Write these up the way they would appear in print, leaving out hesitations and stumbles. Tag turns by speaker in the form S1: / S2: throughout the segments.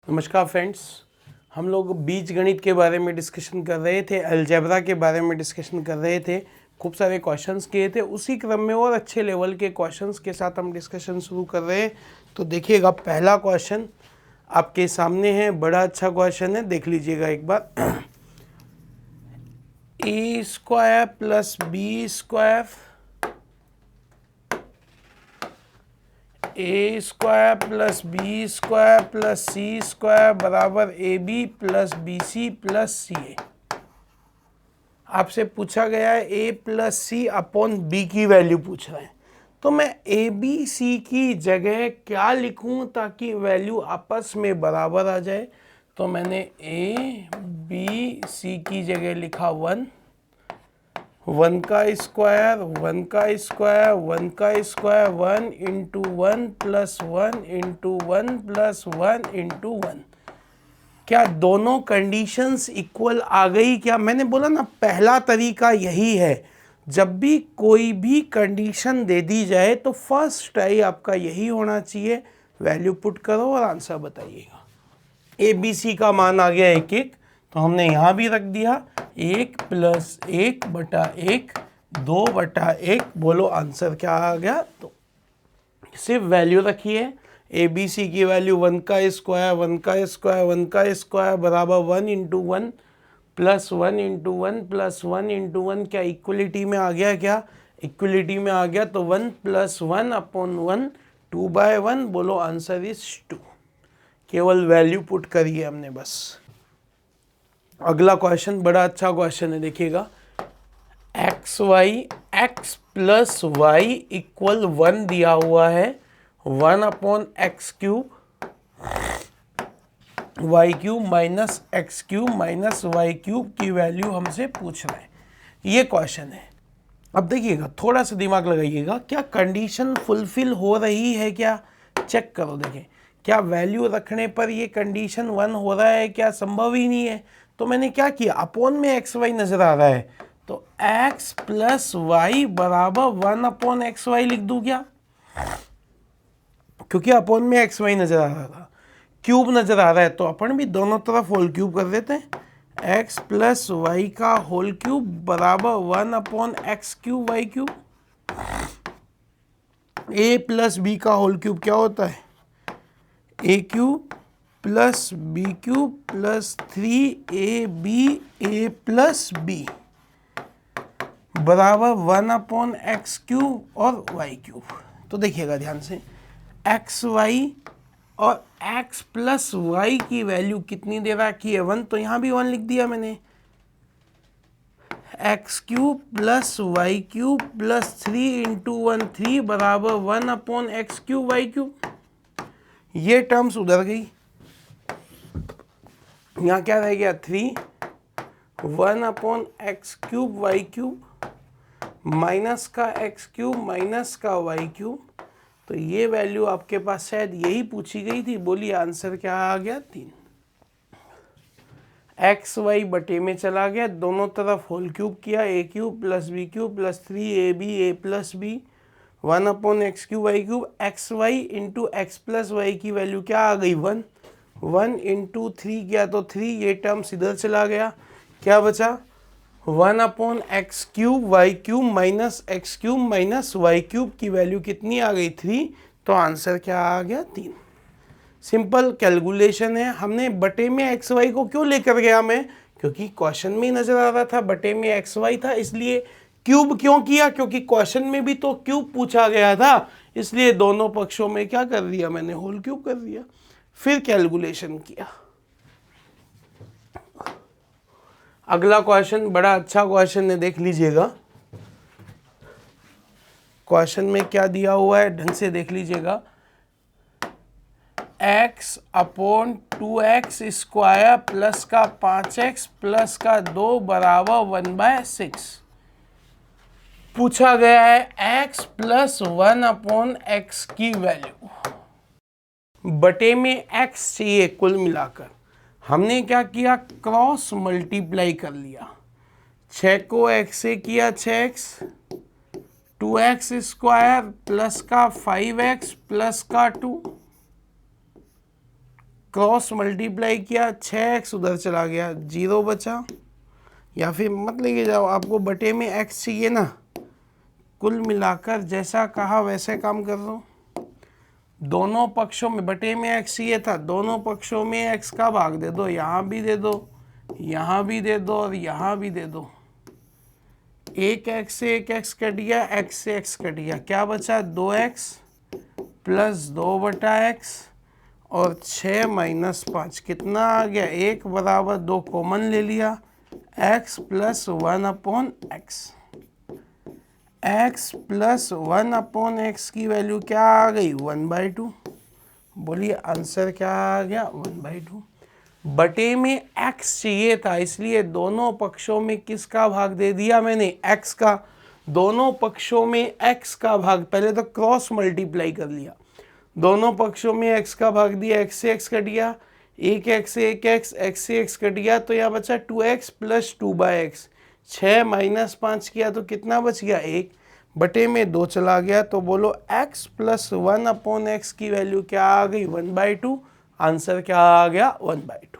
S1: नमस्कार फ्रेंड्स, हम लोग बीज गणित के बारे में डिस्कशन कर रहे थे, अलजेब्रा के बारे में डिस्कशन कर रहे थे, खूब सारे क्वेश्चंस किए थे। उसी क्रम में और अच्छे लेवल के क्वेश्चंस के साथ हम डिस्कशन शुरू कर रहे हैं। तो देखिएगा, पहला क्वेश्चन आपके सामने है, बड़ा अच्छा क्वेश्चन है, देख लीजिएगा एक बार। A square plus B square A square plus B square plus C square बराबर a B plus B C plus C a. आपसे पूछा गया है ए प्लस सी अपॉन बी की वैल्यू पूछ रहे हैं। तो मैं ए बी सी की जगह क्या लिखूं ताकि वैल्यू आपस में बराबर आ जाए? तो मैंने ए बी सी की जगह लिखा 1 का स्क्वायर 1 का स्क्वायर 1 का square 1 into 1 plus 1 into 1 plus 1 into 1। क्या दोनों कंडीशंस इक्वल आ गई? क्या मैंने बोला ना, पहला तरीका यही है, जब भी कोई भी कंडीशन दे दी जाए तो फर्स्ट ट्राई आपका यही होना चाहिए, वैल्यू पुट करो और आंसर बताइएगा। ए बी सी का मान आ गया 1 तो हमने यहाँ भी रख दिया 1 प्लस 1 बटा 1 2 बटा 1। बोलो आंसर क्या आ गया? तो सिर्फ वैल्यू रखिए, ए बी सी की वैल्यू 1 का स्क्वायर 1 का स्क्वायर 1 का स्क्वायर बराबर 1 into 1 plus 1 into 1 plus 1 into 1। क्या इक्वलिटी में आ गया? क्या इक्वलिटी में आ गया? तो 1 प्लस 1 अपॉन 1 2/1। बोलो आंसर इज 2। केवल वैल्यू पुट करिए हमने बस। अगला क्वेश्चन बड़ा अच्छा क्वेश्चन है, देखिएगा। एक्स प्लस वाई इक्वल 1 दिया हुआ है, 1 upon x cube y cube minus x cube minus y cube की वैल्यू हमसे पूछ रहे हैं। ये क्वेश्चन है। अब देखिएगा, थोड़ा सा दिमाग लगाइएगा, क्या कंडीशन फुलफिल हो रही है? क्या चेक करो, देखें क्या वैल्यू रखने पर ये कंडीशन 1 हो रहा है? क्या संभव ही नहीं है। तो मैंने क्या किया, अपोन में एक्स वाई नजर आ रहा है तो एक्स प्लस वाई बराबर 1 अपॉन एक्स वाई लिख दूं क्या? क्योंकि अपोन में एक्स वाई नजर आ रहा था, क्यूब नजर आ रहा है, तो अपन भी दोनों तरफ होल क्यूब कर देते हैं। एक्स प्लस वाई का होल क्यूब बराबर 1 upon x cube y cube. A plus b का होल क्यूब क्या होता है? A cube plus B cube plus 3ab plus b बराबर 1 अपॉन एक्स क्यूब और वाई क्यूब। तो देखिएगा ध्यान से, एक्स वाई और एक्स प्लस वाई की वैल्यू कितनी दे रखी है? 1, तो यहाँ भी 1 लिख दिया मैंने। X cube plus y cube plus 3 into 1 3 बराबर 1 upon x cube y cube. ये टर्म्स उधर गई, यहाँ क्या रह गया? 3 1 upon x cube y cube minus का एक्स क्यूब माइनस का वाई क्यूब। तो ये वैल्यू आपके पास शायद यही पूछी गई थी। बोलिए आंसर क्या आ गया? 3। एक्स वाई बटे में चला गया, दोनों तरफ होल क्यूब किया, a cube plus B cube plus 3ab a plus b 1 upon x cube y cube. X y into x plus y की वैल्यू क्या आ गई? 1 1 इंटू 3 किया तो 3, ये टर्म इधर चला गया, क्या बचा? 1 upon x cube y cube minus x cube minus y cube की वैल्यू कितनी आ गई? 3। तो आंसर क्या आ गया? 3। सिंपल कैलकुलेशन है। हमने बटे में एक्स वाई को क्यों लेकर गया मैं? क्योंकि क्वेश्चन में नजर आ रहा था बटे में एक्स वाई था, इसलिए क्यूब क्यों किया? क्योंकि क्वेश्चन में भी तो क्यूब पूछा गया था, इसलिए दोनों पक्षों में क्या कर दिया मैंने? होल क्यूब कर दिया, फिर कैलकुलेशन किया। अगला क्वेश्चन बड़ा अच्छा क्वेश्चन है, देख लीजिएगा। क्वेश्चन में क्या दिया हुआ है ढंग से देख लीजिएगा। x upon 2x square plus का 5x प्लस का 2 बराबर 1/6 पूछा गया है। x प्लस 1 अपॉन x की वैल्यू बटे में x चाहिए कुल मिलाकर। हमने क्या किया? क्रॉस मल्टीप्लाई कर लिया। 6 को x से किया 6x, 2x स्क्वायर प्लस का 5x प्लस का 2 क्रॉस मल्टीप्लाई किया, 6x उधर चला गया, 0 बचा, या फिर मत लेके जाओ, आपको बटे में x चाहिए ना। कुल मिलाकर जैसा कहा वैसे काम कर दो। दोनों पक्षों में बटे में x चाहिए था, दोनों पक्षों में x का भाग दे दो, यहाँ भी दे दो, यहाँ भी दे दो और यहाँ भी दे दो। एक x से एक x कट गया, x से x कट गया, क्या बचा 2x प्लस 2/x और 6 माइनस 5 कितना आ गया 1 बराबर 2 कॉमन ले लिया, x plus 1/x। x plus 1/x की वैल्यू क्या आ गई 1/2। बोलिए आंसर क्या आ गया 1/2। बटे में x चाहिए था, इसलिए दोनों पक्षों में किसका भाग दे दिया मैंने x का। दोनों पक्षों में x का भाग, पहले तो क्रॉस मल्टीप्लाई कर लिया, दोनों पक्षों में x का भाग दिया, x से x कट गया, एक x से एक x से x कट गया, तो यहाँ बचा 2x प्लस 2/x। 6 माइनस 5 किया तो कितना बच गया 1, बटे में 2 चला गया, तो बोलो x प्लस 1/x की वैल्यू क्या आ गई 1/2। आंसर क्या आ गया 1/2।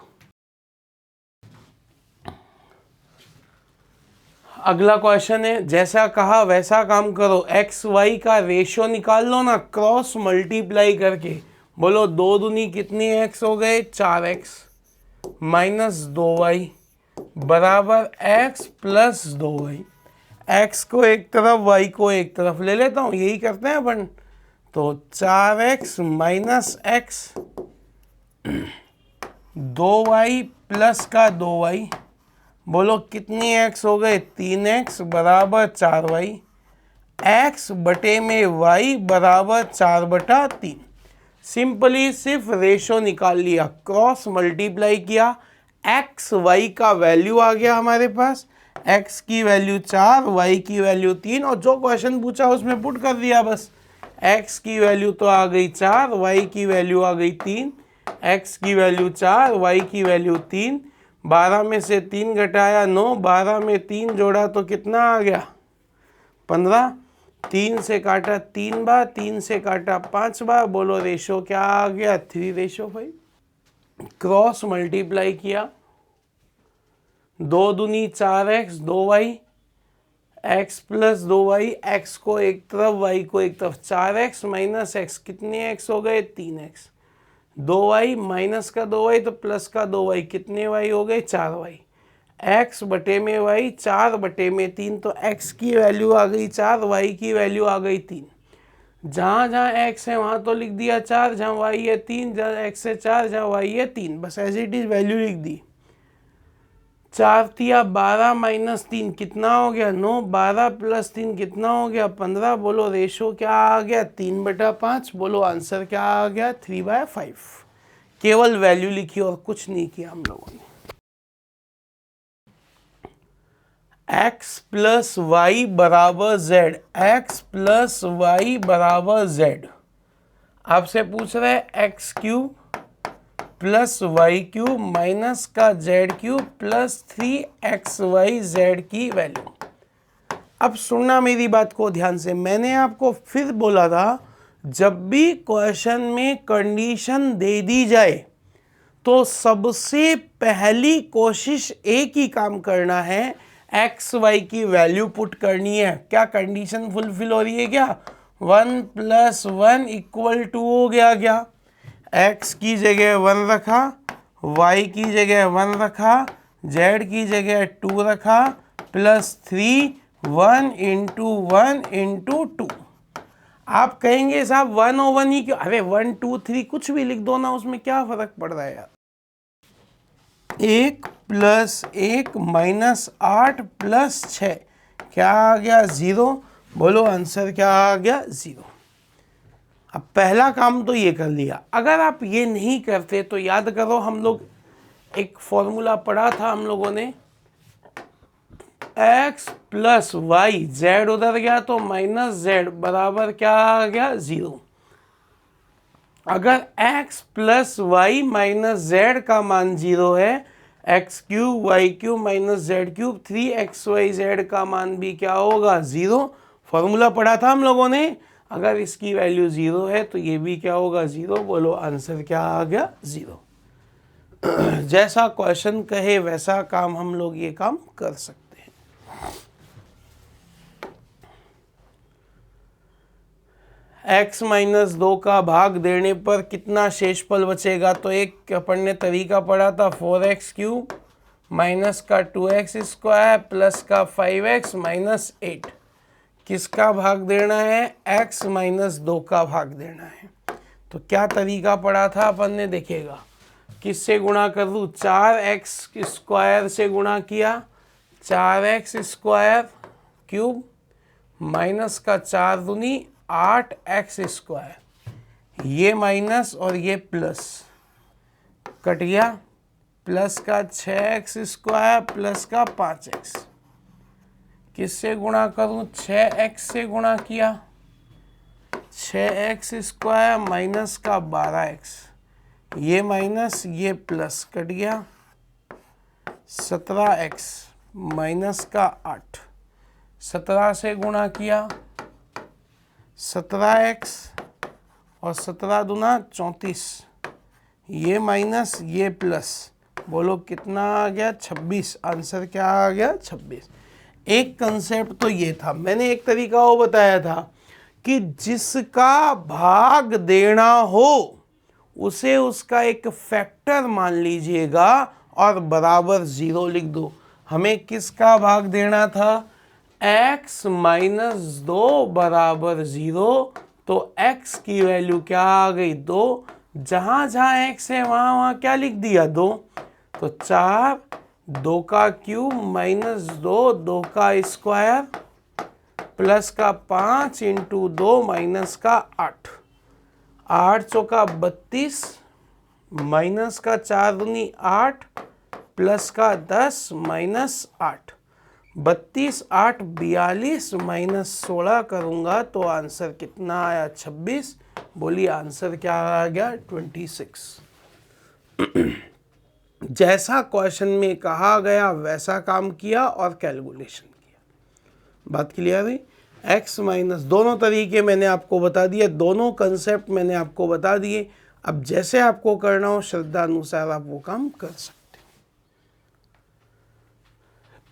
S1: अगला क्वेश्चन है, जैसा कहा वैसा काम करो, x y का रेशियो निकाल लो ना क्रॉस मल्टीप्लाई करके। बोलो 2 दूनी कितनी x हो गए 4x माइनस 2y बराबर x प्लस 2y। x को एक तरफ y को एक तरफ ले लेता हूँ, यही करते हैं अपन। तो 4x minus x 2y plus का 2y, बोलो कितनी x हो गए 3x बराबर 4y। x बटे में y बराबर 4/3। सिंपली सिर्फ रेशो निकाल लिया, क्रॉस मल्टीप्लाई किया, x y का वैल्यू आ गया हमारे पास, x की वैल्यू 4, y की वैल्यू 3, और जो क्वेश्चन पूछा उसमें पुट कर दिया बस। x की वैल्यू तो आ गई 4, y की वैल्यू आ गई 3, x की वैल्यू 4, y की वैल्यू 3, 12 में से 3 घटाया 9, 12 में 3 जोड़ा तो कितना आ गया 15, 3 से काटा 3 बार, 3 से काटा 5 बार, बोलो रेशो क्या आ गया 3:5। क्रॉस मल्टीप्लाई किया, 2 दूनी 4x 2y, x plus 2y, x को एक तरफ y को एक तरफ, 4x माइनस x कितने x हो गए 3x, 2y माइनस का 2y तो प्लस का 2y, कितने y हो गए 4y। x बटे में y 4 बटे में 3, तो x की वैल्यू आ गई 4, y की वैल्यू आ गई 3। जहाँ जहाँ x है वहाँ तो लिख दिया 4, जहाँ y है 3, जहाँ x है 4, जहाँ y है 3, बस एज इट इज वैल्यू लिख दी। 4 तिया 12 माइनस 3 कितना हो गया 9, 12 प्लस 3 कितना हो गया 15। बोलो रेशो क्या आ गया 3/5। बोलो आंसर क्या आ गया 3/5। केवल वैल्यू लिखी और कुछ नहीं किया हम लोगों ने। x प्लस वाई बराबर z, x प्लस वाई बराबर z। आपसे पूछ रहा है x cube plus y cube minus का जेड क्यूब प्लस 3xyz की वैल्यू। अब सुनना मेरी बात को ध्यान से, मैंने आपको फिर बोला था जब भी क्वेश्चन में कंडीशन दे दी जाए तो सबसे पहली कोशिश एक ही काम करना है, एक्स वाई की वैल्यू पुट करनी है। क्या कंडीशन फुलफिल हो रही है क्या 1 + 1 = 2 हो गया क्या। x की जगह 1 रखा, y की जगह 1 रखा, z की जगह 2 रखा, प्लस 3 1 × 1 × 2। आप कहेंगे साहब 1/1 ही क्यों, अरे 1 2 3 कुछ भी लिख दो ना, उसमें क्या फर्क पड़ रहा है यार। 1 + 1 -8 + 6 क्या आ गया 0। बोलो आंसर क्या आ गया 0। अब पहला काम तो ये कर लिया। अगर आप ये नहीं करते तो याद करो, हम लोग एक फॉर्मूला पढ़ा था हम लोगों ने, x + y, z उधर गया तो -z बराबर क्या आ गया 0। अगर x + y -z का मान 0 है, x³ y³ -z³ 3xyz का मान भी क्या होगा 0। फॉर्मूला पढ़ा था हम लोगों ने, अगर इसकी वैल्यू 0 है तो ये भी क्या होगा 0। बोलो आंसर क्या आ गया 0। जैसा क्वेश्चन कहे वैसा काम हम लोग ये काम कर सकते हैं। x माइनस 2 का भाग देने पर कितना शेषफल बचेगा? तो एक अपन ने तरीका पढ़ा था 4x क्यूब माइनस का 2x स्क्वायर प्लस का 5x माइनस 8। किसका भाग देना है? x माइनस 2 का भाग देना है। तो क्या तरीका पढ़ा था अपन ने? देखिएगा किससे गुणा कर दूँ? 4x स्क्वायर से गुणा किया, 4x स्क्वायर क्यूब माइनस का 4 दूनी 8x स्क्वायर, ये माइनस और ये प्लस कट गया, प्लस का 6x स्क्वायर प्लस का 5x। किससे गुणा करूं? 6x से गुणा किया, 6x स्क्वायर माइनस का 12x, ये माइनस ये प्लस कट गया, 17x माइनस का 8, 17 से गुणा किया 17x और 17 दूना 34, ये माइनस ये प्लस, बोलो कितना आ गया? 26। आंसर क्या आ गया? 26। एक कंसेप्ट तो ये था। मैंने एक तरीका वो बताया था कि जिसका भाग देना हो उसे उसका एक फैक्टर मान लीजिएगा और बराबर 0 लिख दो। हमें किसका भाग देना था? x माइनस 2 बराबर 0। तो x की वैल्यू क्या आ गई? 2। जहाँ जहाँ x है वहाँ वहाँ क्या लिख दिया? 2। तो 4, 2 का क्यूब माइनस 2, 2 का स्क्वायर प्लस का 5 इंटू 2 माइनस का 8, 8 चौका 32 माइनस का 4 दूनी 8 प्लस का 10 माइनस 8, 32 8 42 माइनस 16 करूँगा तो आंसर कितना आया? 26। बोलिए आंसर क्या आ गया? 26। जैसा क्वेश्चन में कहा गया वैसा काम किया और कैलकुलेशन किया। बात क्लियर हुई? x माइनस, दोनों तरीके मैंने आपको बता दिए, दोनों कंसेप्ट मैंने आपको बता दिए। अब जैसे आपको करना हो श्रद्धा अनुसार आप वो काम कर सकते।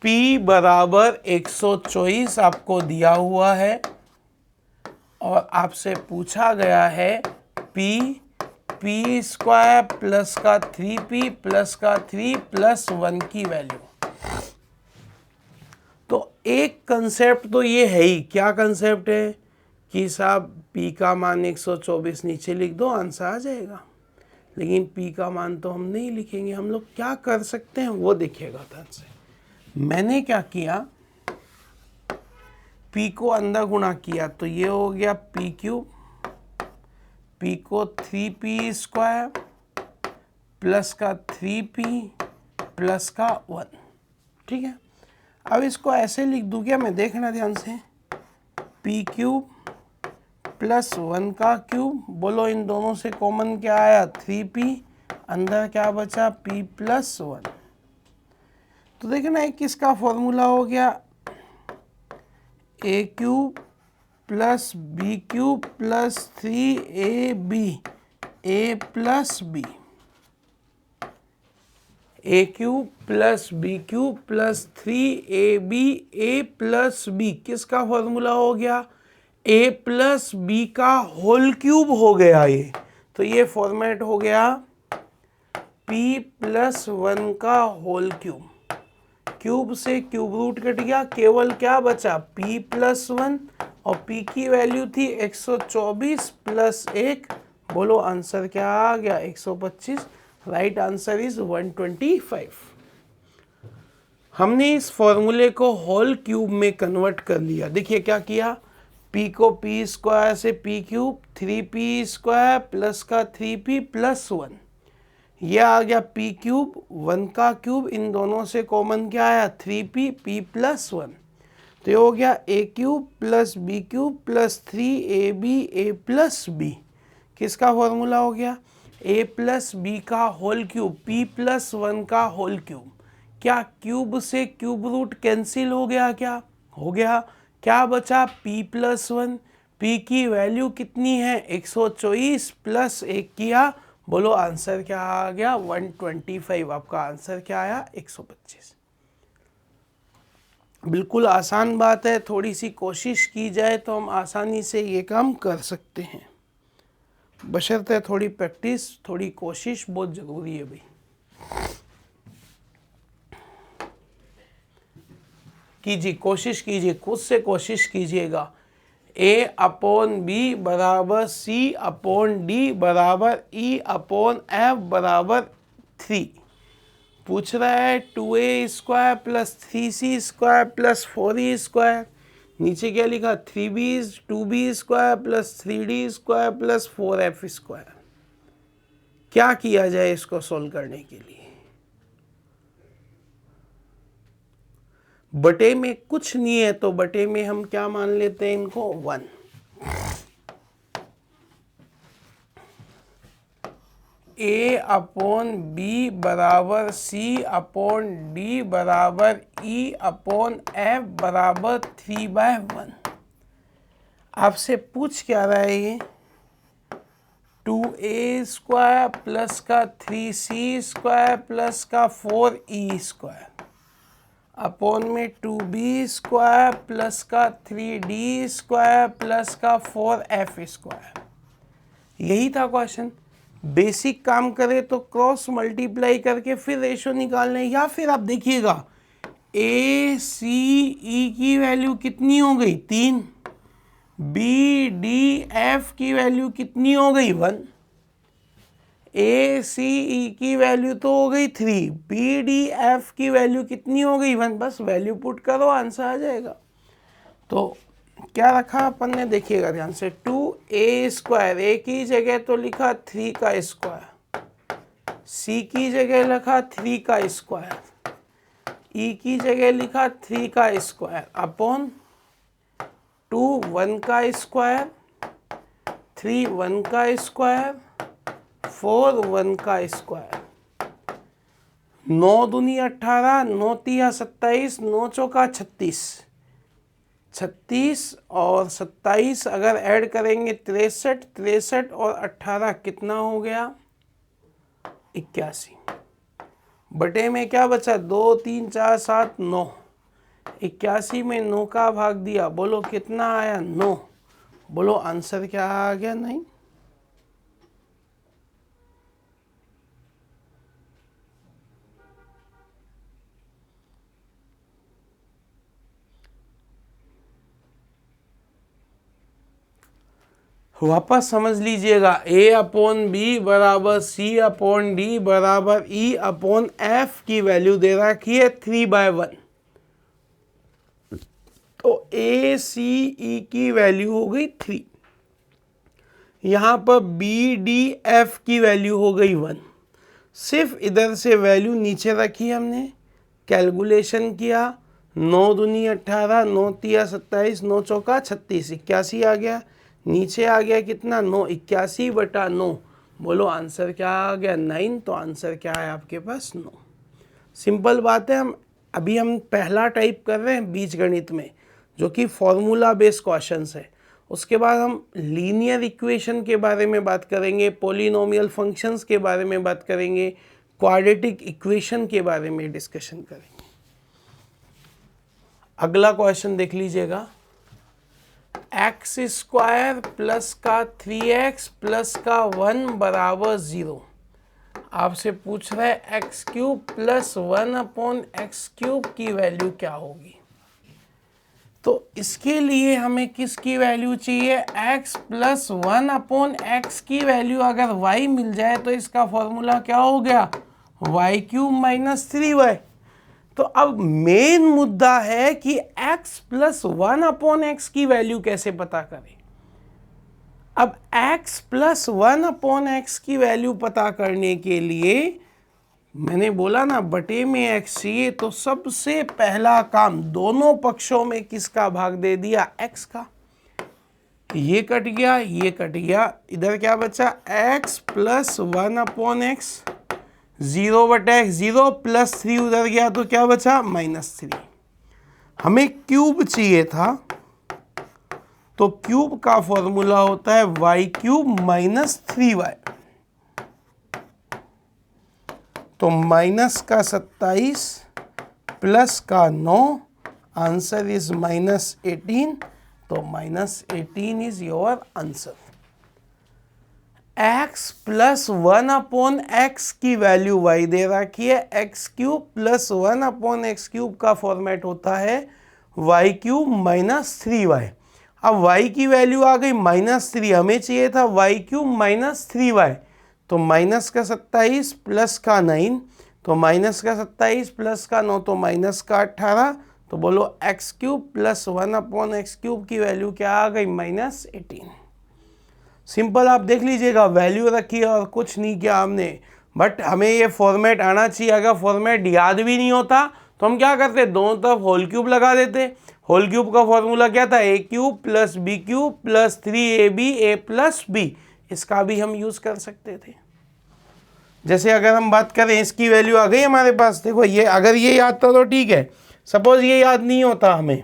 S1: p बराबर 124 आपको दिया हुआ है और आपसे पूछा गया है p स्क्वायर प्लस का 3p प्लस का 3 प्लस 1 की वैल्यू। तो एक कंसेप्ट तो ये है ही। क्या कंसेप्ट है? कि साहब p का मान 124 नीचे लिख दो, आंसर आ जाएगा। लेकिन p का मान तो हम नहीं लिखेंगे। हम लोग क्या कर सकते हैं वो देखिएगा ध्यान से। मैंने क्या किया, p को अंदर गुणा किया तो ये हो गया p क्यूब, p को 3p स्क्वायर प्लस का 3p प्लस का 1। ठीक है, अब इसको ऐसे लिख दूँ क्या मैं? देखना ध्यान से, p क्यूब प्लस 1 का क्यूब, बोलो इन दोनों से कॉमन क्या आया? 3p, अंदर क्या बचा? p plus 1। तो देखना एक किसका फॉर्मूला हो गया? a cube plus b cube plus 3ab, a plus b, a cube plus b cube plus 3ab, a plus b किसका फॉर्मूला हो गया? a प्लस b का होल क्यूब हो गया ये। तो ये फॉर्मेट हो गया p प्लस 1 का होल क्यूब। क्यूब से क्यूब रूट कट गया, केवल क्या बचा? p प्लस 1 और p की वैल्यू थी 124 प्लस 1। बोलो आंसर क्या आ गया? 125। Right answer is 125। हमने इस फॉर्मूले को होल क्यूब में कन्वर्ट कर लिया। देखिए क्या किया, p को p स्क्वायर से p cube, 3p square plus का 3p प्लस 1, यह आ गया p क्यूब, 1 का क्यूब, इन दोनों से कॉमन क्या आया? 3p, p plus 1। तो ये हो गया a cube plus b cube plus 3ab, a plus b। किसका फॉर्मूला हो गया? a प्लस b का होल क्यूब, p प्लस 1 का होल क्यूब। क्या क्यूब से क्यूब रूट कैंसिल हो गया? क्या हो गया? क्या बचा? p plus 1। p की वैल्यू कितनी है? 124 प्लस 1 किया बोलो आंसर क्या आ गया 125। आपका आंसर क्या आया 125। बिल्कुल आसान बात है, थोड़ी सी कोशिश की जाए तो हम आसानी से ये काम कर सकते हैं, बशर्ते थोड़ी प्रैक्टिस, थोड़ी कोशिश बहुत ज़रूरी है भाई। कीजिए, कोशिश कीजिए, खुद से कोशिश कीजिएगा। A अपॉन बी बराबर C अपॉन डी बराबर E अपॉन F बराबर 3। पूछ रहा है 2a² plus 3c² plus 4e²। नीचे क्या लिखा 3b 2b² plus 3d² plus 4f²। क्या किया जाए इसको सोल्व करने के लिए? बटे में कुछ नहीं है तो बटे में हम क्या मान लेते हैं इनको 1। A अपॉन बी बराबर C अपॉन डी बराबर E अपॉन F बराबर 3/1। आपसे पूछ क्या रहा है ये? 2a² प्लस का 3c² प्लस का 4e² अपॉन में 2b² प्लस का 3d² प्लस का 4f²। यही था क्वेश्चन। बेसिक काम करें तो क्रॉस मल्टीप्लाई करके फिर रेशो निकालने, या फिर आप देखिएगा a c e की वैल्यू कितनी हो गई 3, b d f की वैल्यू कितनी हो गई 1, a c e की वैल्यू तो हो गई 3, b d f की वैल्यू कितनी हो गई 1। बस वैल्यू पुट करो, आंसर आ जाएगा। तो क्या रखा अपन ने, देखिएगा ध्यान से, 2a², a की जगह तो लिखा 3 का स्क्वायर, c की जगह लिखा 3 का स्क्वायर, e की जगह लिखा 3 का स्क्वायर अपॉन 2 1 का स्क्वायर, 3 1 का स्क्वायर, 4 1 का स्क्वायर। 9 दूनी 18, 9 तिया 27, 9 चौका 36, 36 और 27 अगर ऐड करेंगे 63, 63 और 18 कितना हो गया 81। बटे में क्या बचा 2 3 4 7 9, 81 में 9 का भाग दिया, बोलो कितना आया 9। बोलो आंसर क्या आ गया 9। वापस समझ लीजिएगा, a अपॉन बी बराबर C अपॉन डी बराबर E अपॉन F की वैल्यू दे रखी है 3/1। तो a c e की वैल्यू हो गई 3, यहाँ पर b d f की वैल्यू हो गई 1। सिर्फ इधर से वैल्यू नीचे रखी हमने, कैलकुलेशन किया, 9 दूनी 18, 9 तिया 27, 9 चौका 36, 81 आ गया। नीचे आ गया कितना 9, 81/9। बोलो आंसर क्या आ गया 9। तो आंसर क्या है आपके पास 9। सिंपल बात है। हम पहला टाइप कर रहे हैं बीजगणित में, जो कि फॉर्मूला बेस्ड क्वेश्चंस है। उसके बाद हम लीनियर इक्वेशन के बारे में बात करेंगे, पॉलिनोमियल फंक्शंस के बारे में बात करेंगे, क्वाड्रेटिक इक्वेशन के बारे में डिस्कशन करेंगे। अगला क्वेश्चन देख लीजिएगा, x² प्लस का 3x प्लस का 1 बराबर 0। आपसे पूछ रहा है x³ प्लस 1 अपॉन x³ की वैल्यू क्या होगी। तो इसके लिए हमें किसकी वैल्यू चाहिए, x प्लस 1 अपॉन x की वैल्यू अगर y मिल जाए तो इसका फॉर्मूला क्या हो गया y³ माइनस 3y। तो अब मेन मुद्दा है कि x प्लस 1 अपॉन x की वैल्यू कैसे पता करें। अब x प्लस 1 अपॉन x की वैल्यू पता करने के लिए मैंने बोला ना बटे में x चाहिए, तो सबसे पहला काम दोनों पक्षों में किसका भाग दे दिया x का। ये कट गया, ये कट गया, इधर क्या बचा x plus 1 upon x, 0/x 0 plus 3 उधर गया तो क्या बचा -3। हमें क्यूब चाहिए था, तो क्यूब का फॉर्मूला होता है y³ माइनस 3y। तो माइनस का 27 प्लस का 9, आंसर इज -18, तो -18 is your answer. x plus 1/x की वैल्यू y दे रखी है, x³ प्लस 1/x³ का फॉर्मेट होता है y³ माइनस 3y। अब y की वैल्यू आ गई -3, हमें चाहिए था y³ माइनस 3y, तो माइनस का 27 प्लस का 9, तो माइनस का 27 प्लस का 9, तो माइनस का 18, तो बोलो x³ प्लस 1/x³ की वैल्यू क्या आ गई -18। सिंपल, आप देख लीजिएगा, वैल्यू रखी और कुछ नहीं किया हमने, बट हमें ये फॉर्मेट आना चाहिए। अगर फॉर्मेट याद भी नहीं होता तो हम क्या करते, दोनों तरफ होल क्यूब लगा देते। होल क्यूब का फॉर्मूला क्या था, a³ plus b³ plus 3ab a plus b, इसका भी हम यूज कर सकते थे। जैसे अगर हम बात करें, इसकी वैल्यू आ गई हमारे पास, देखो ये अगर ये याद था तो ठीक है, सपोज ये याद नहीं होता हमें,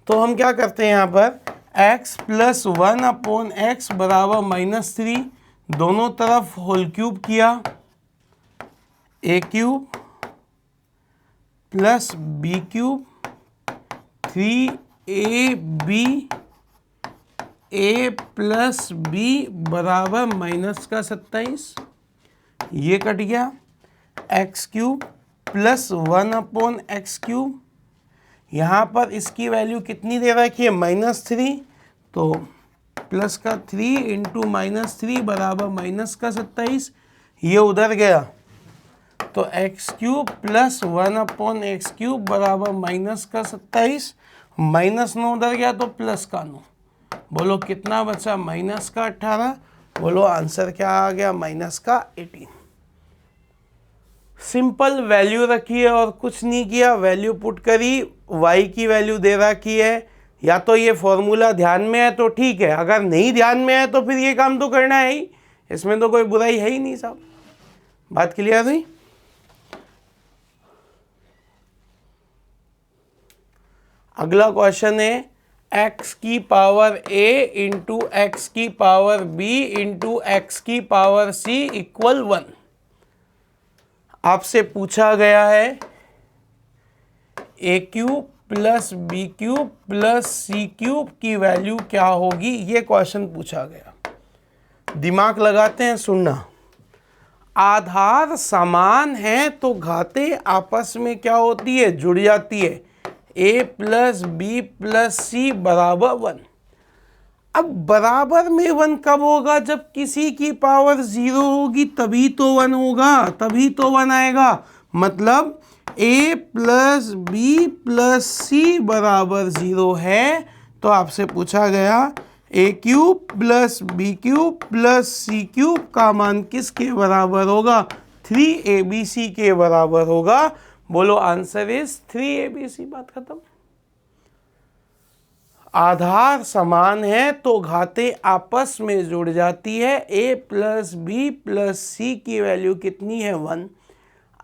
S1: तो हम क्या करते हैं यहाँ पर x प्लस 1/x बराबर -3, दोनों तरफ होल क्यूब किया, a³ plus b³ 3ab a plus b बराबर माइनस का 27, ये कट गया, x³ प्लस 1/x³, यहाँ पर इसकी वैल्यू कितनी दे रखी है -3, तो प्लस का 3 इंटू -3 बराबर माइनस का 27, ये उधर गया, तो x³ प्लस 1/x³ बराबर माइनस का 27, -9 उधर गया तो प्लस का 9, बोलो कितना बचा, माइनस का 18, बोलो आंसर क्या आ गया, माइनस का 18। सिंपल, वैल्यू रखी है और कुछ नहीं किया, वैल्यू पुट करी, y की वैल्यू दे रखी है, या तो ये फॉर्मूला ध्यान में है तो ठीक है, अगर नहीं ध्यान में है तो फिर ये काम तो करना है ही, इसमें तो कोई बुराई है ही नहीं साहब। बात क्लियर हुई? अगला क्वेश्चन है x की पावर a इंटू x की पावर b इंटू x की पावर c इक्वल 1। आपसे पूछा गया है a³ plus b³ plus c³ की वैल्यू क्या होगी, ये क्वेश्चन पूछा गया। दिमाग लगाते हैं, सुनना। आधार समान है तो घातें आपस में क्या होती है, जुड़ जाती है। a प्लस बी प्लस सी बराबर 1। अब बराबर में 1 कब होगा, जब किसी की पावर 0 होगी तभी तो 1 होगा, तभी तो 1 आएगा। मतलब a प्लस बी प्लस सी बराबर 0 है, तो आपसे पूछा गया a³ plus b³ plus c³ का मान किसके बराबर होगा, 3abc के बराबर होगा। बोलो आंसर इज 3abc। बात खत्म। आधार समान है तो घातें आपस में जुड़ जाती है। a प्लस बी प्लस सी की वैल्यू कितनी है, 1।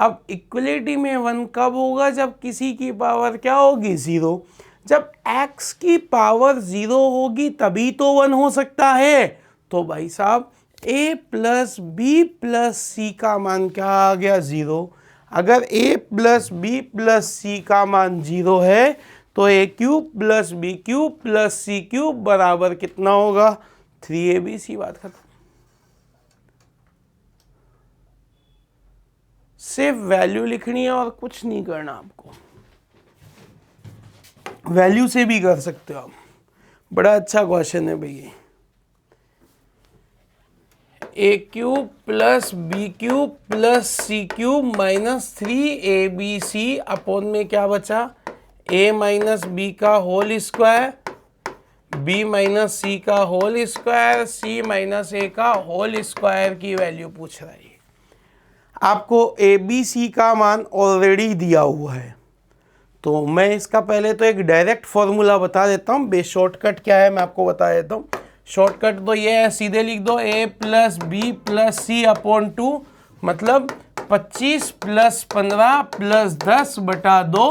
S1: अब इक्वलिटी में 1 कब होगा, जब किसी की पावर क्या होगी, 0। जब x की पावर 0 होगी तभी तो 1 हो सकता है। तो भाई साहब a प्लस बी प्लस सी का मान क्या आ गया, 0। अगर a प्लस बी प्लस सी का मान 0 है तो a³ plus b³ plus c³ बराबर कितना होगा, 3abc। बात खत्म। सिर्फ वैल्यू लिखनी है और कुछ नहीं करना आपको। वैल्यू से भी कर सकते हो आप। बड़ा अच्छा क्वेश्चन है भैया। a³ plus b³ plus c³ minus 3abc upon में क्या बचा, a माइनस बी का whole square, b minus c का whole square, c minus a का होल स्क्वायर की वैल्यू पूछ रहा है। आपको abc का मान ऑलरेडी दिया हुआ है, तो मैं इसका पहले तो एक डायरेक्ट फॉर्मूला बता देता हूँ। बे शॉर्टकट क्या है मैं आपको बता देता हूँ। शॉर्टकट तो ये है, सीधे लिख दो a plus B plus C upon 2, मतलब 25 प्लस 15 प्लस 10 बटा 2,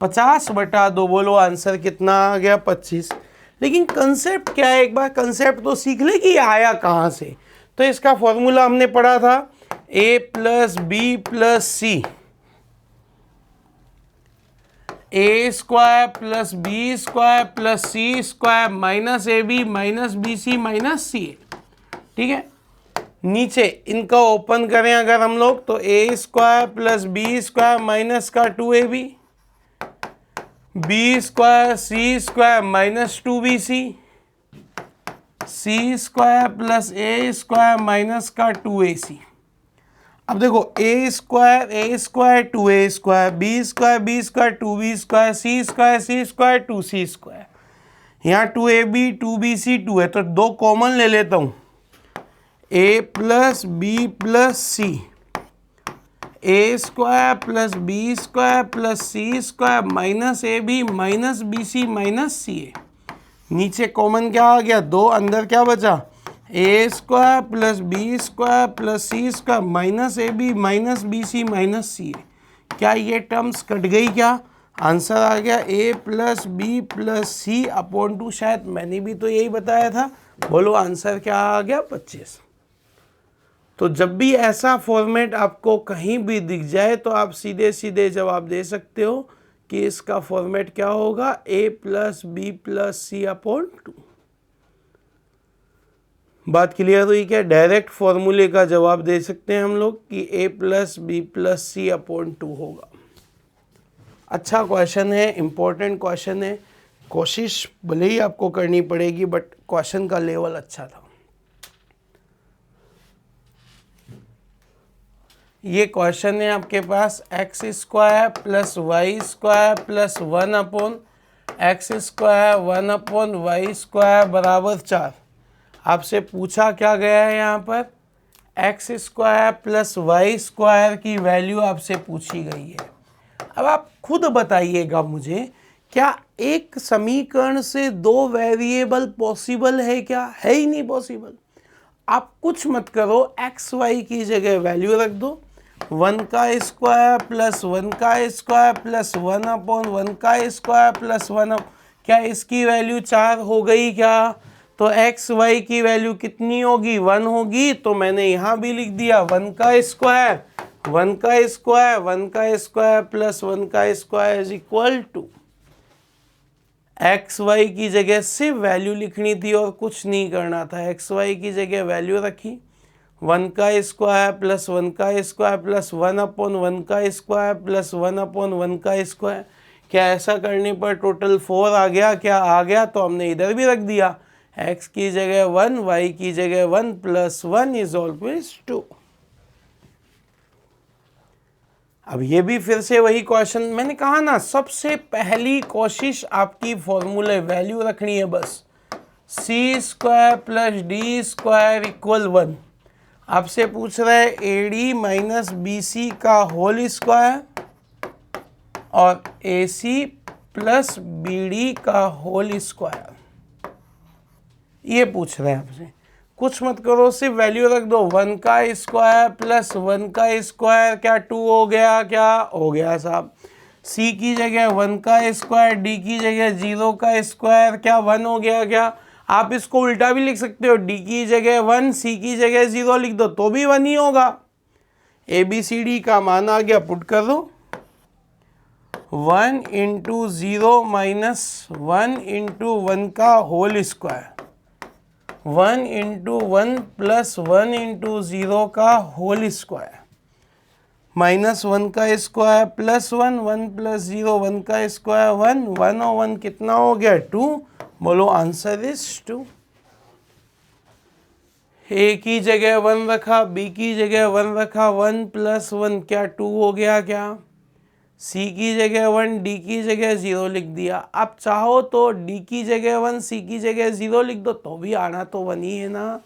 S1: 50 बटा 2। बोलो आंसर कितना आ गया, 25। लेकिन कंसेप्ट क्या है, एक बार कंसेप्ट तो सीख ले कि आया कहाँ से। तो इसका फॉर्मूला हमने पढ़ा था, a plus B plus C, A square plus B square plus C square minus A B minus B C minus C a. ठीक है, नीचे इनका ओपन करें अगर हम लोग तो a square plus B square minus का 2ab, b square c square minus 2bc, c square plus a square minus का 2ac। अब देखो a square 2a square, b square 2b square, c square 2c square, यहाँ 2ab 2bc 2 है तो दो common ले लेता हूँ, A plus B plus C, A square plus B square plus C square minus A B minus B C minus C A. नीचे common क्या आ गया, दो, अंदर क्या बचा, A square plus B square plus C square minus A B minus B C minus C A. क्या ये टर्म्स कट गई क्या? आंसर आ गया A plus B plus C upon 2। शायद मैंने भी तो यही बताया था। बोलो आंसर क्या आ गया, 25। तो जब भी ऐसा फॉर्मेट आपको कहीं भी दिख जाए तो आप सीधे सीधे जवाब दे सकते हो कि इसका फॉर्मेट क्या होगा, ए प्लस बी प्लस सी अपॉन 2। बात क्लियर हुई क्या? डायरेक्ट फॉर्मूले का जवाब दे सकते हैं हम लोग कि ए प्लस बी प्लस सी अपॉन 2 होगा। अच्छा क्वेश्चन है, इंपॉर्टेंट क्वेश्चन है। कोशिश भले ही आपको करनी पड़ेगी बट क्वेश्चन का लेवल अच्छा था। ये क्वेश्चन है आपके पास X square plus Y square plus 1 upon x square 1 upon Y square बराबर 4। आपसे पूछा क्या गया है यहाँ पर, X square plus Y square की वैल्यू आपसे पूछी गई है। अब आप खुद बताइएगा मुझे, क्या एक समीकरण से दो वेरिएबल पॉसिबल है क्या? है ही नहीं पॉसिबल। आप कुछ मत करो, एक्स वाई की जगह वैल्यू रख दो, 1 का स्क्वायर प्लस 1 का स्क्वायर प्लस 1 अपॉन 1 का स्क्वायर प्लस 1 अप, क्या इसकी वैल्यू 4 हो गई क्या? तो एक्स वाई की वैल्यू कितनी होगी, 1 होगी। तो मैंने यहाँ भी लिख दिया 1 का स्क्वायर 1 का स्क्वायर 1 का स्क्वायर प्लस 1 का square is equal to, x y की जगह सिर्फ वैल्यू लिखनी थी और कुछ नहीं करना था। एक्स वाई की जगह वैल्यू रखी, 1 का स्क्वायर प्लस 1 का स्क्वायर प्लस 1 अपॉन 1 का स्क्वायर प्लस 1 अपॉन 1 का स्क्वायर। क्या ऐसा करने पर टोटल 4 आ गया? क्या आ गया? तो हमने इधर भी रख दिया, x की जगह 1 y की जगह 1 प्लस 1 इज ऑलवेज 2। अब ये भी फिर से वही क्वेश्चन, मैंने कहा ना सबसे पहली कोशिश आपकी फॉर्मूले वैल्यू रखनी है बस। C square plus D square equal 1। आपसे पूछ रहा है A D minus B C का होल स्क्वायर और A C plus B D का होल स्क्वायर, ये पूछ रहे हैं आपसे। कुछ मत करो, सिर्फ वैल्यू रख दो, 1 का स्क्वायर प्लस 1 का स्क्वायर क्या 2 हो गया? क्या हो गया साहब? सी की जगह 1 का स्क्वायर, डी की जगह 0 का स्क्वायर क्या 1 हो गया? क्या आप इसको उल्टा भी लिख सकते हो, डी की जगह 1 सी की जगह 0 लिख दो तो भी 1 ही होगा। ए बी सी डी का मान आ गया, पुट कर दो, 1 इंटू 0 माइनस 1 इंटू 1 का whole square, 1 into 1 plus 1 into 0 का होल स्क्वायर माइनस 1 का स्क्वायर प्लस 1 1 प्लस 0 1 का स्क्वायर 1 1 और 1 कितना हो गया? 2। बोलो आंसर इज 2। ए की जगह 1 रखा, बी की जगह 1 रखा, 1 प्लस 1 क्या 2 हो गया? क्या सी की जगह 1 डी की जगह 0 लिख दिया। आप चाहो तो डी की जगह 1 सी की जगह 0 लिख दो तो भी आना तो 1 ही है ना।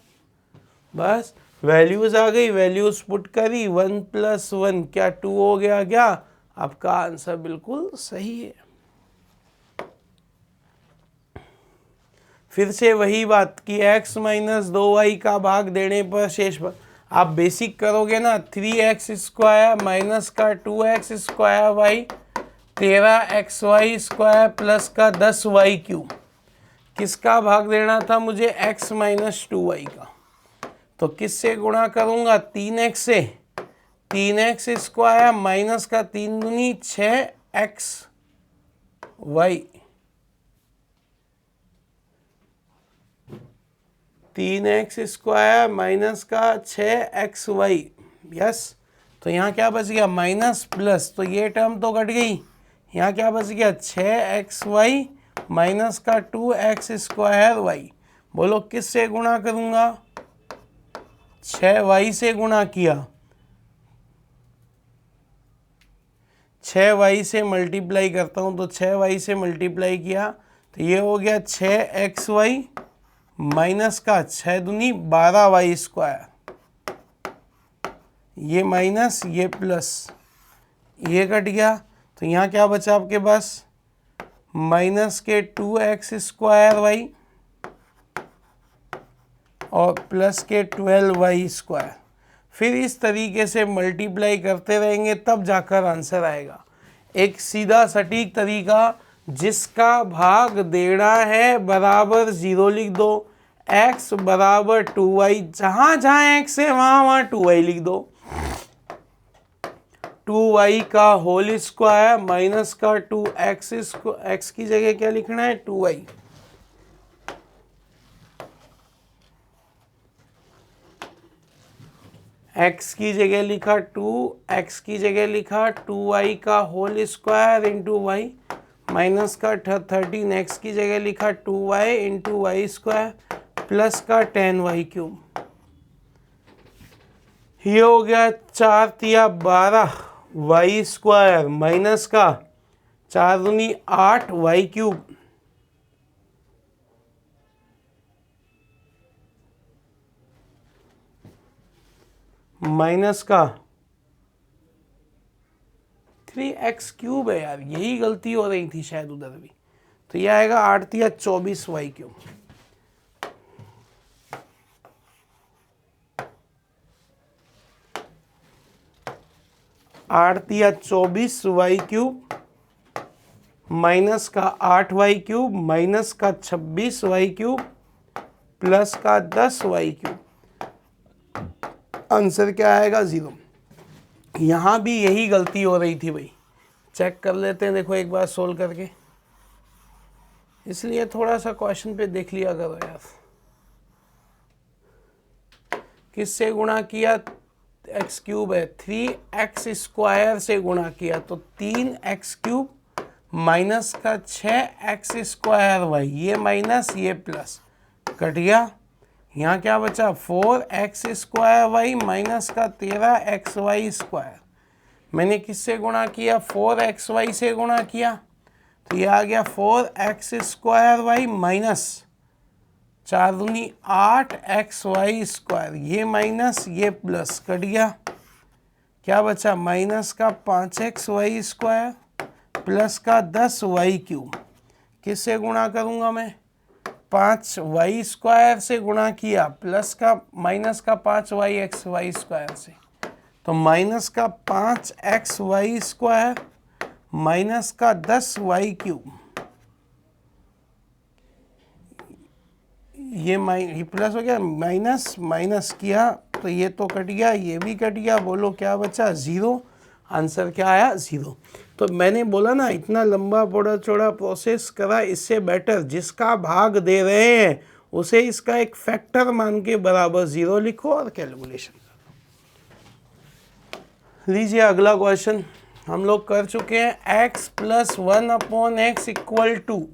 S1: बस वैल्यूज आ गई, वैल्यूज पुट करी, 1 प्लस 1 क्या 2 हो गया? क्या आपका आंसर बिल्कुल सही है। फिर से वही बात कि x माइनस 2y का भाग देने पर शेष पर आप बेसिक करोगे ना, 3x स्क्वायर माइनस का 2x square Y 13xy square plus का 10y क्यूब। किसका भाग देना था मुझे? x माइनस 2y का। तो किससे गुणा करूंगा? 3x से 3x स्क्वायर माइनस का 3 दूनी 6xy, 3x स्क्वायर माइनस का 6xy। यस, तो यहाँ क्या बच गया माइनस प्लस, तो ये टर्म तो कट गई। यहाँ क्या बच गया 6xy माइनस का 2x स्क्वायर वाई। बोलो किससे गुणा करूँगा, 6y से गुणा किया, 6y से मल्टीप्लाई करता हूँ तो 6y से मल्टीप्लाई किया तो ये हो गया 6xy माइनस का 6 दूनी 12y स्क्वायर, ये माइनस ये प्लस, ये कट गया तो यहाँ क्या बचा आपके पास माइनस के 2x स्क्वायर वाई और प्लस के 12y स्क्वायर। फिर इस तरीके से मल्टीप्लाई करते रहेंगे तब जाकर आंसर आएगा। एक सीधा सटीक तरीका, जिसका भाग देना है बराबर 0 लिख दो, x बराबर 2y, जहाँ जहाँ x है वहाँ वहाँ 2y लिख दो, 2y का होल स्क्वायर माइनस का 2x, x की जगह क्या लिखना है 2y, x की जगह लिखा 2, x की जगह लिखा 2y का whole square into y minus का 13, x की जगह लिखा 2y into Y square plus का 10y क्यूब। ये हो गया 4 तिया 12 वाई स्क्वायर माइनस का 4 दूनी 8 वाई क्यूब माइनस का 3x क्यूब है यार, यही गलती हो रही थी शायद उधर भी। तो ये आएगा 8 तिया 24 वाई क्यूब। आठ तिया 24 वाई क्यूब माइनस का 8 वाई क्यूब माइनस का 26 वाई क्यूब प्लस का 10 वाई क्यूब। आंसर क्या आएगा 0। यहाँ भी यही गलती हो रही थी भाई, चेक कर लेते हैं, देखो एक बार सोल्व करके, इसलिए थोड़ा सा क्वेश्चन पे देख लिया करो यार। किससे गुणा किया, एक्स क्यूब है, 3x स्क्वायर से गुणा किया तो 3x क्यूब माइनस का 6x स्क्वायर वाई, ये माइनस ये प्लस कट गया। यहाँ क्या बचा 4x स्क्वायर वाई माइनस का 13xy स्क्वायर। मैंने किससे गुणा किया 4xy से गुणा किया तो ये आ गया 4x स्क्वायर वाई माइनस 4 दूनी 8xy स्क्वायर, ये माइनस ये प्लस कट गया। क्या बचा माइनस का 5xy स्क्वायर प्लस का 10y क्यूब। किससे गुणा करूँगा मैं 5y स्क्वायर से गुणा किया प्लस का माइनस का 5yxy स्क्वायर से, तो माइनस का 5xy स्क्वायर माइनस का 10y क्यूब, ये प्लस हो गया, माइनस माइनस किया तो ये तो कट गया, ये भी कट गया। बोलो क्या बचा 0। आंसर क्या आया 0। तो मैंने बोला ना, इतना लंबा बड़ा चौड़ा प्रोसेस करा, इससे बेटर जिसका भाग दे रहे हैं उसे इसका एक फैक्टर मान के बराबर 0 लिखो और कैलकुलेशन करो। लीजिए अगला क्वेश्चन हम लोग कर चुके हैं। x plus 1/x equal to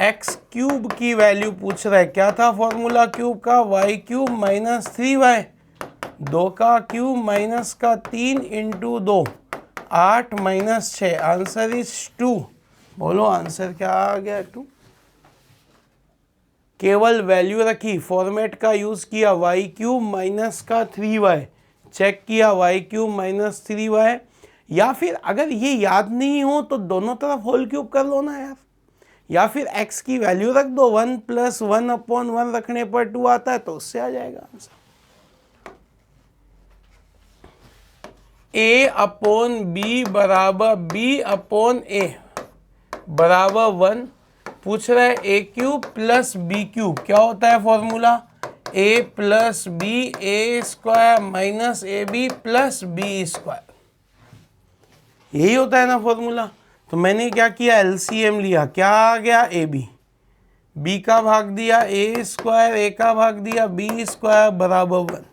S1: x cube की वैल्यू पूछ रहा है। क्या था फॉर्मूला क्यूब का, y क्यूब माइनस 3y, 2 का क्यूब माइनस का 3 इंटू 2, 8 माइनस 6। Answer is 2। बोलो आंसर क्या आ गया 2। केवल वैल्यू रखी, फॉर्मेट का यूज किया, y क्यूब माइनस का 3y, चेक किया y क्यूब माइनस 3y। या फिर अगर ये याद नहीं हो तो दोनों तरफ होल क्यूब कर लो ना यार, या फिर x की वैल्यू रख दो, 1 प्लस 1/1 रखने पर 2 आता है तो उससे आ जाएगा आंसर। a अपॉन b बराबर b अपॉन a बराबर 1। पूछ रहा है a cube plus b cube, क्या होता है formula, A plus B A square minus A B plus B square, यही होता है ना फॉर्मूला। तो मैंने क्या किया, एलसीएम लिया, क्या आ गया ए बी, बी का भाग दिया ए स्क्वायर, ए का भाग दिया बी स्क्वायर बराबर 1,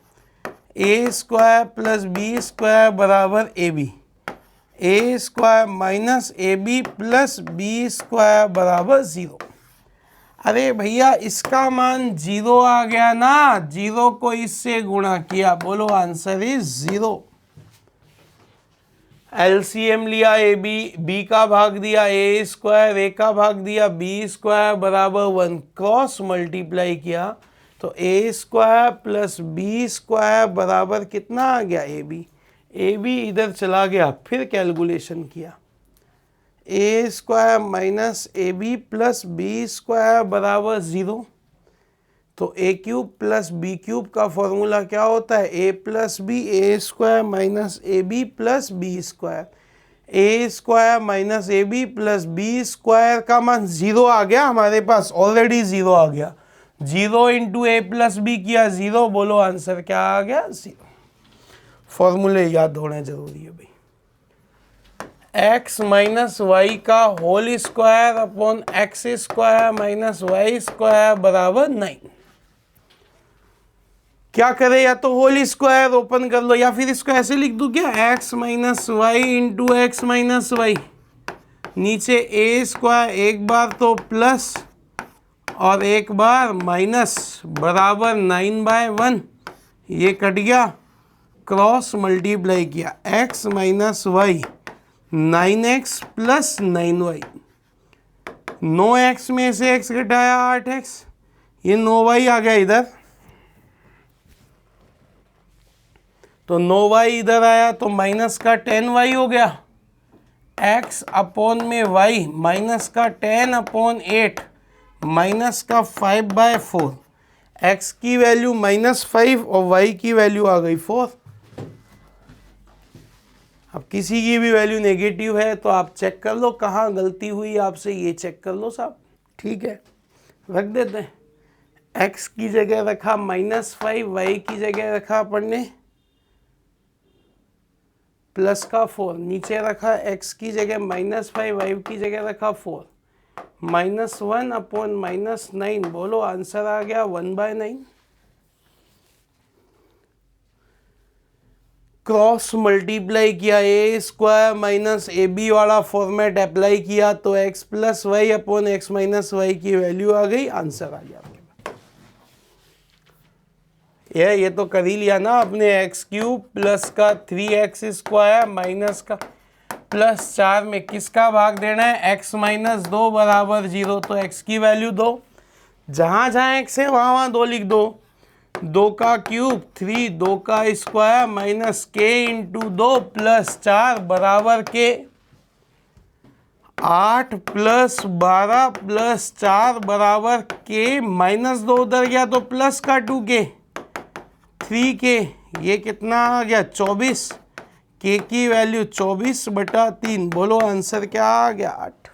S1: a square plus B square बराबर a b, A square minus A B plus B square बराबर 0। अरे भैया इसका मान 0 आ गया ना, 0 को इससे गुणा किया, बोलो आंसर इज 0। एलसीएम लिया ए बी, बी का भाग दिया ए स्क्वायर, ए का भाग दिया बी स्क्वायर बराबर 1, क्रॉस मल्टीप्लाई किया तो a square plus B square बराबर कितना आ गया ए बी इधर चला गया, फिर कैलकुलेशन किया, ए square minus A B plus B square बराबर 0। तो A cube plus B cube का फॉर्मूला क्या होता है, ए plus B, A square minus A B plus B square, A square minus A B plus B square का मान 0 आ गया हमारे पास, ऑलरेडी 0 आ गया, 0 इंटू ए प्लस बी किया 0, बोलो आंसर क्या आ गया 0। फॉर्मूले याद होने जरूरी है भाई। x माइनस वाई का whole square upon x square minus y square बराबर 9। क्या करे, या तो होल स्क्वायर ओपन कर लो या फिर इसको ऐसे लिख दूं क्या, x minus y into x minus y, नीचे ए स्क्वायर एक बार तो प्लस और एक बार माइनस बराबर 9/1, ये कट गया, क्रॉस मल्टीप्लाई किया, x minus y 9x plus 9y, 9x में से x घटाया 8x, ये 9y आ गया इधर, तो 9y इधर आया तो माइनस का 10y हो गया, x अपॉन में y माइनस का 10 अपॉन 8 माइनस का 5/4, x की वैल्यू -5 और y की वैल्यू आ गई 4। अब किसी की भी वैल्यू नेगेटिव है तो आप चेक कर लो कहाँ गलती हुई आपसे, ये चेक कर लो साहब, ठीक है, रख देते हैं। x की जगह रखा -5, y की जगह रखा अपन ने प्लस का 4, नीचे रखा x की जगह -5, y की जगह रखा 4, -1 अपॉन -9, बोलो आंसर आ गया 1/9। क्रॉस मल्टीप्लाई किया, ए स्क्वायर माइनस ए बी वाला फॉर्मेट अप्लाई किया तो x plus y upon x minus y की वैल्यू आ गई, आंसर आ गया। ये तो कर ही लिया ना आपने, एक्स क्यूब प्लस का 3x स्क्वायर माइनस का प्लस 4 में किसका भाग देना है, x माइनस 2 बराबर 0, तो x की वैल्यू 2, जहाँ जहाँ x है वहाँ वहाँ 2 लिख दो, 2 का क्यूब 3, 2 का square minus k into 2 plus 4 बराबर के 8 प्लस 12 प्लस 4 बराबर के -2 उधर गया तो प्लस का 2k, 3k, ये कितना आ गया 24, k की वैल्यू 24/3, बोलो आंसर क्या आ गया 8।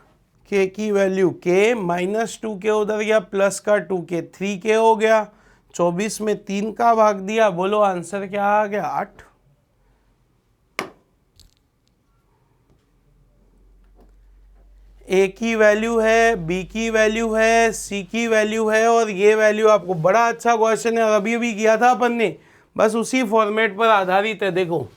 S1: k की वैल्यू k -2k उधर गया प्लस का 2k, 3k हो गया, 24 में 3 का भाग दिया, बोलो आंसर क्या आ गया 8। ए की वैल्यू है, बी की वैल्यू है, सी की वैल्यू है और ये वैल्यू आपको, बड़ा अच्छा क्वेश्चन है और अभी अभी किया था अपन ने, बस उसी फॉर्मेट पर आधारित है। देखो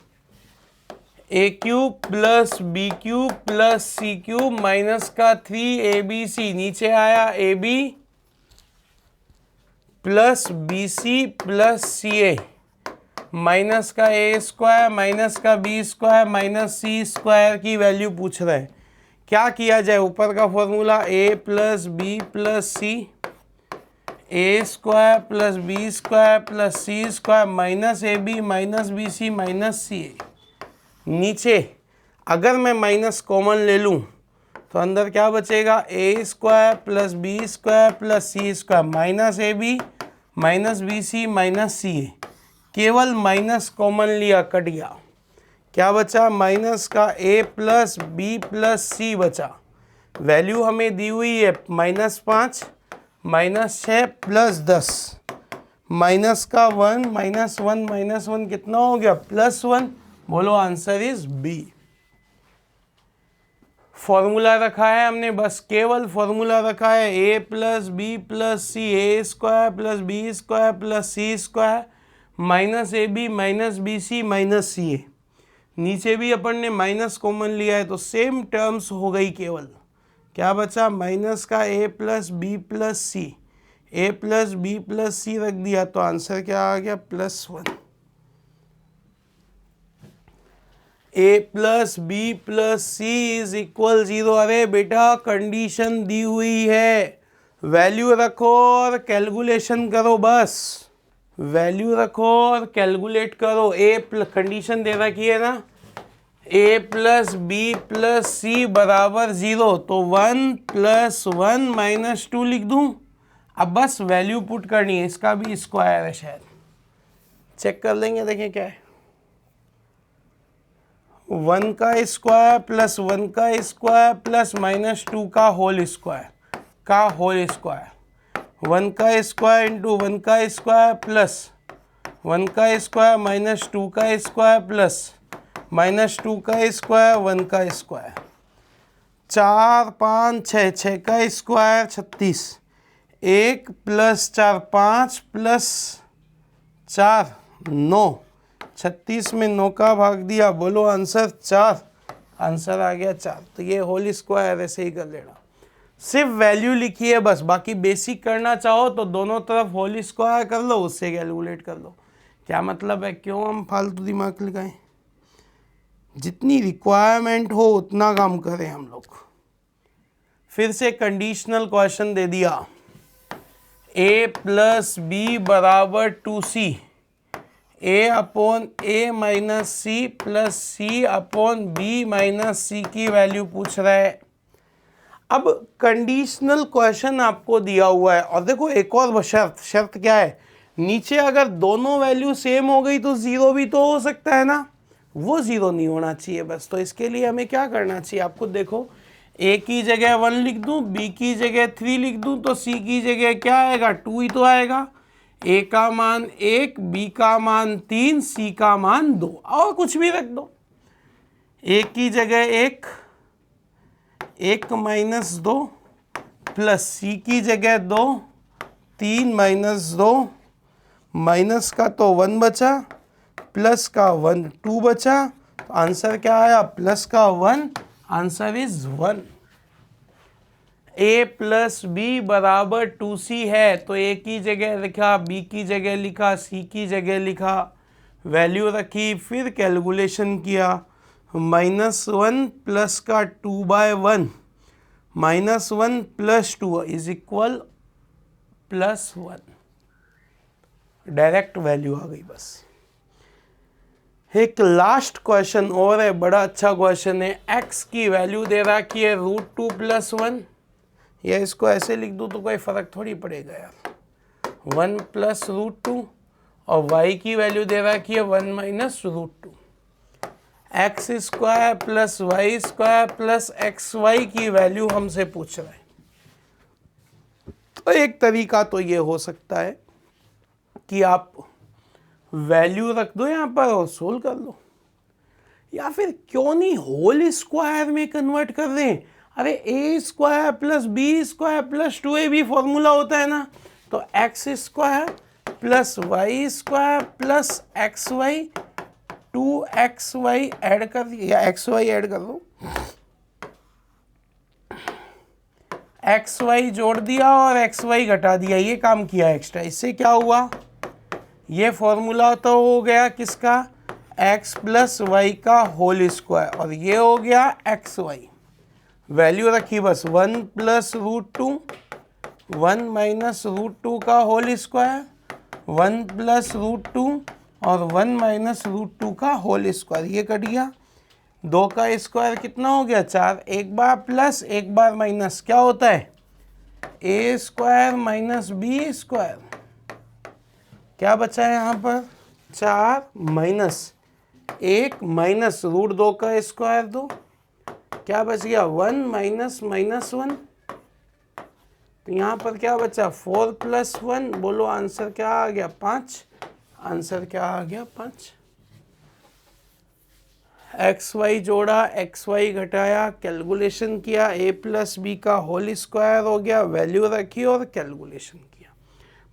S1: A cube plus B cube plus C cube minus का 3abc, नीचे आया A B plus B C plus C A minus का ए स्क्वायर माइनस का B square minus C square की वैल्यू पूछ रहा है। क्या किया जाए, ऊपर का formula A plus B plus C, A square plus B square plus C square minus A B minus B C minus C A, नीचे अगर मैं माइनस कॉमन ले लूँ तो अंदर क्या बचेगा, A square plus B square plus C square minus A B minus B C minus C A, केवल माइनस कॉमन लिया, कट गया, क्या बचा माइनस का a प्लस बी प्लस सी बचा, वैल्यू हमें दी हुई है -5 -6 प्लस 10, माइनस का 1 -1 कितना हो गया +1। बोलो आंसर इज बी। फॉर्मूला रखा है हमने, बस केवल फॉर्मूला रखा है a plus B plus C, A square plus B square plus C square minus A B minus B C minus C A. नीचे भी अपन ने माइनस कॉमन लिया है तो सेम टर्म्स हो गई, केवल क्या बचा माइनस का a plus B plus C, A plus B plus C रख दिया तो आंसर क्या आ गया +1। a plus B plus C is equal 0। अरे बेटा कंडीशन दी हुई है, वैल्यू रखो और कैलकुलेशन करो, बस वैल्यू रखो और कैलकुलेट करो। कंडीशन दे रखी है ना, a प्लस बी प्लस सी बराबर 0, तो 1 + 1 - 2 लिख दूं। अब बस वैल्यू पुट करनी है, इसका भी स्क्वायर है शायद, चेक कर लेंगे, देखें क्या है। 1 का स्क्वायर प्लस 1 का स्क्वायर प्लस -2 का होल स्क्वायर 1 का स्क्वायर इंटू 1 का स्क्वायर प्लस 1 का स्क्वायर -2 का स्क्वायर प्लस -2 का स्क्वायर 1 का स्क्वायर। 4 5 6, 6 का स्क्वायर 36, 1 + 4 5 + 4 9, 36 में 9 का भाग दिया, बोलो आंसर 4। आंसर आ गया 4। तो ये होल स्क्वायर ऐसे ही कर लेना, सिर्फ वैल्यू लिखी है बस, बाकी बेसिक करना चाहो तो दोनों तरफ होल स्क्वायर कर लो, उससे कैलकुलेट कर लो। क्या मतलब है, क्यों हम फालतू दिमाग लगाएं, जितनी रिक्वायरमेंट हो उतना काम करें हम लोग। फिर से कंडीशनल क्वेश्चन दे दिया, a प्लस बी बराबर 2c, a/a minus C plus c/b minus C की वैल्यू पूछ रहा है। अब कंडीशनल क्वेश्चन आपको दिया हुआ है, और देखो एक और शर्त क्या है, नीचे अगर दोनों वैल्यू सेम हो गई तो 0 भी तो हो सकता है ना, वो 0 नहीं होना चाहिए बस। तो इसके लिए हमें क्या करना चाहिए, आपको देखो, a की जगह 1 लिख दूं, b की जगह 3 लिख दूं, तो c की जगह क्या आएगा 2 ही तो आएगा। a का मान 1, b का मान 3, c का मान 2, और कुछ भी रख दो। a की जगह 1 -2 प्लस c की जगह 2 3 -2, माइनस का तो 1 बचा, प्लस का 1 2 बचा, तो आंसर क्या आया प्लस का 1। Answer is 1। a plus b बराबर 2c है, तो a की जगह लिखा, b की जगह लिखा, c की जगह लिखा, वैल्यू रखी, फिर कैलकुलेशन किया। -1 प्लस का 2/1 -1 + 2 इज इक्वल +1। डायरेक्ट वैल्यू आ गई बस। एक लास्ट क्वेश्चन और है, बड़ा अच्छा क्वेश्चन है। x की वैल्यू दे रखी है √2 + 1, या इसको ऐसे लिख दूँ तो कोई फ़र्क थोड़ी पड़ेगा यार, 1 + √2, और y की वैल्यू दे रखी है 1 - √2। x² + y² + xy की वैल्यू हमसे पूछ रहा है। तो एक तरीका तो ये हो सकता है कि आप वैल्यू रख दो यहाँ पर और सोल्व कर लो, या फिर क्यों नहीं होल स्क्वायर में कन्वर्ट कर दें। अरे a² + b² + 2a भी फॉर्मूला होता है ना, तो x² + y² + xy 2xy add कर दिया, या xy ऐड कर दो, xy जोड़ दिया और xy घटा दिया, ये काम किया एक्स्ट्रा। इससे क्या हुआ, ये फॉर्मूला तो हो गया किसका, x + y का होल स्क्वायर, और ये हो गया xy। वैल्यू रखी बस 1 + √2, 1 - √2 का होल स्क्वायर, 1 + √2 और 1 - √2 का होल स्क्वायर, ये कट गया। 2 का स्क्वायर कितना हो गया 4, एक बार प्लस एक बार माइनस, क्या होता है a² - b²। क्या बचा है यहाँ पर 4 माइनस 1 माइनस √2 का स्क्वायर 2, क्या बच गया 1 - -1, तो यहाँ पर क्या बचा 4 + 1, बोलो आंसर क्या आ गया 5। आंसर क्या आ गया 5। एक्स वाई जोड़ा, एक्स वाई घटाया, कैलकुलेशन किया, a + b का होल स्क्वायर हो गया, वैल्यू रखी और कैलकुलेशन किया।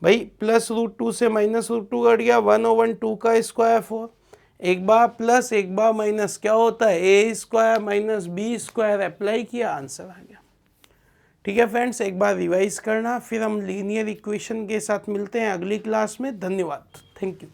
S1: भाई +√2 से -√2 घट गया, 1/2 का स्क्वायर 4। एक बार प्लस एक बार माइनस क्या होता है, a² - b² अप्लाई किया, आंसर आ गया। ठीक है फ्रेंड्स, एक बार रिवाइज करना, फिर हम लीनियर इक्वेशन के साथ मिलते हैं अगली क्लास में। धन्यवाद, थैंक यू।